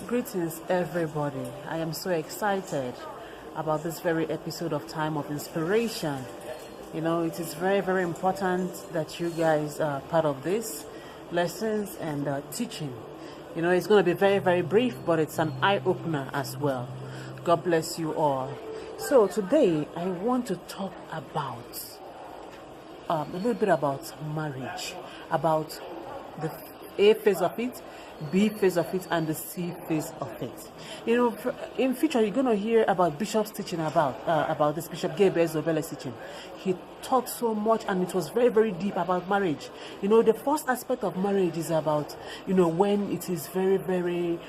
Greetings, everybody. I am so excited about this very episode of Time of Inspiration. You know, it is very, very important that you guys are part of this lessons and teaching. You know, it's going to be very, very brief, but it's an eye-opener as well. God bless you all. So today, I want to talk about a little bit about marriage, about the A phase of it, B phase of it, and the C phase of it. You know, in future you're going to hear about Bishop's teaching about this Bishop Gabriel Zobele's teaching. He taught so much, and it was very, very deep about marriage. You know, the first aspect of marriage is about, you know, when it is very, very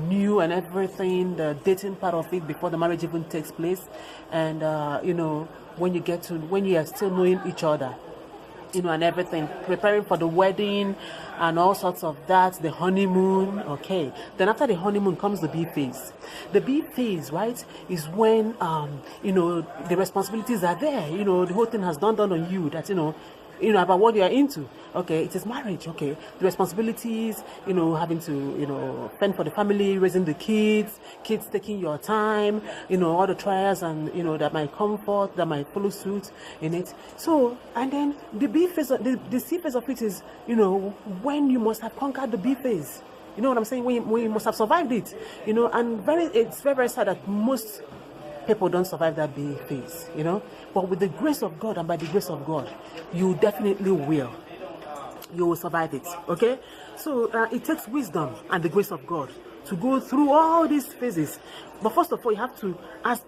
new and everything, the dating part of it before the marriage even takes place, and you know, when you are still knowing each other, you know, and everything, preparing for the wedding and all sorts of that, the honeymoon. Okay, then after the honeymoon comes the B phase. The B phase, right, is when you know, the responsibilities are there. You know, the whole thing has dawned on you that you know about what you are into. Okay, it is marriage. Okay, the responsibilities, you know, having to, you know, fend for the family, raising the kids taking your time, you know, all the trials and, you know, that might comfort, that might follow suit in it. So, and then the B phase, the C phase of it is, you know, when you must have conquered the B phase. You know what I'm saying? When you must have survived it. You know, and it's very, very sad that most people don't survive that B phase, you know. But with the grace of God and by the grace of God, you definitely will. You will survive it, okay? So it takes wisdom and the grace of God to go through all these phases. But first of all, you have to ask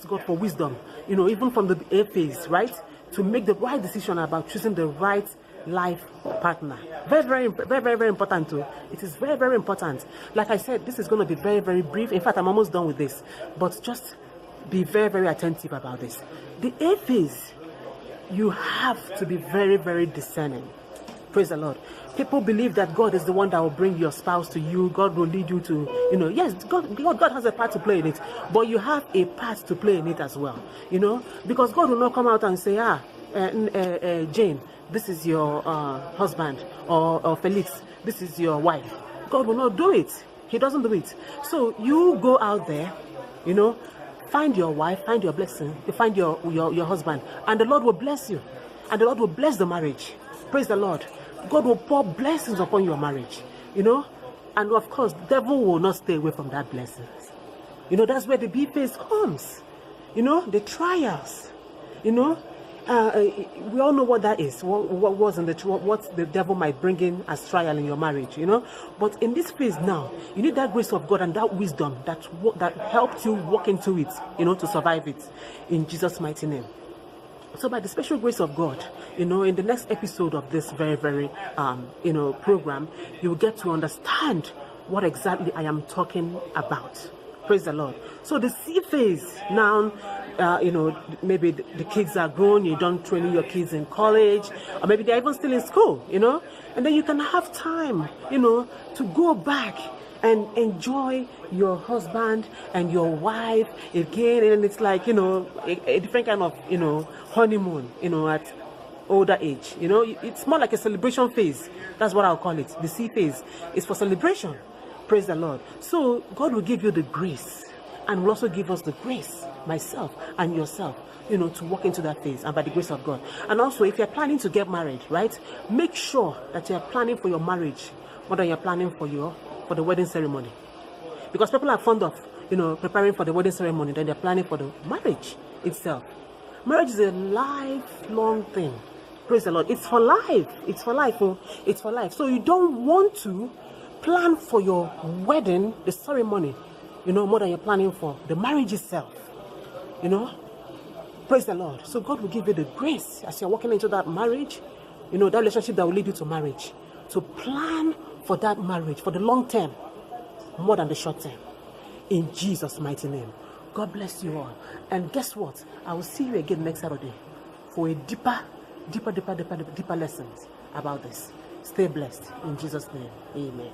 God for wisdom, you know, even from the A phase, right? To make the right decision about choosing the right life partner. Very, very important too. It is very, very important. Like I said, this is going to be very, very brief. In fact, I'm almost done with this. But just be very, very attentive about this. The A phase, you have to be very, very discerning. Praise the Lord. People believe that God is the one that will bring your spouse to you. God will lead you to, you know, yes, God has a part to play in it, but you have a part to play in it as well, you know, because God will not come out and say, Jane, this is your husband, or Felix, this is your wife. God will not do it. He doesn't do it. So you go out there, you know, find your wife, find your blessing, you find your husband, and the Lord will bless you, and the Lord will bless the marriage. Praise the Lord. God will pour blessings upon your marriage, you know, and of course, the devil will not stay away from that blessing. You know, that's where the B phase comes, you know, the trials, you know. We all know what that is. What the devil might bring in as trial in your marriage, you know. But in this phase now, you need that grace of God and that wisdom that helped you walk into it, you know, to survive it, in Jesus' mighty name. So by the special grace of God, you know, in the next episode of this very, very, you know, program, you will get to understand what exactly I am talking about. Praise the Lord. So the C phase now, you know, maybe the kids are grown, you don't train your kids in college, or maybe they're even still in school, you know, and then you can have time, you know, to go back and enjoy your husband and your wife again. And it's like, you know, a different kind of, you know, honeymoon, you know, at older age. You know, it's more like a celebration phase. That's what I'll call it. The C phase is for celebration. Praise the Lord. So God will give you the grace, and will also give us the grace, myself and yourself, you know, to walk into that phase, and by the grace of God. And also, if you're planning to get married, right, make sure that you're planning for your marriage more than you're planning for the wedding ceremony. Because people are fond of, you know, preparing for the wedding ceremony, then they're planning for the marriage itself. Marriage is a lifelong thing. Praise the Lord. It's for life. It's for life. Oh, it's for life. So you don't want to plan for your wedding, the ceremony, you know, more than you're planning for the marriage itself. You know, praise the Lord. So God will give you the grace as you're walking into that marriage, you know, that relationship that will lead you to marriage, to plan for that marriage for the long term more than the short term, in Jesus' mighty name. God bless you all. And guess what? I will see you again next Saturday for a deeper lessons about this. Stay blessed in Jesus' name. Amen.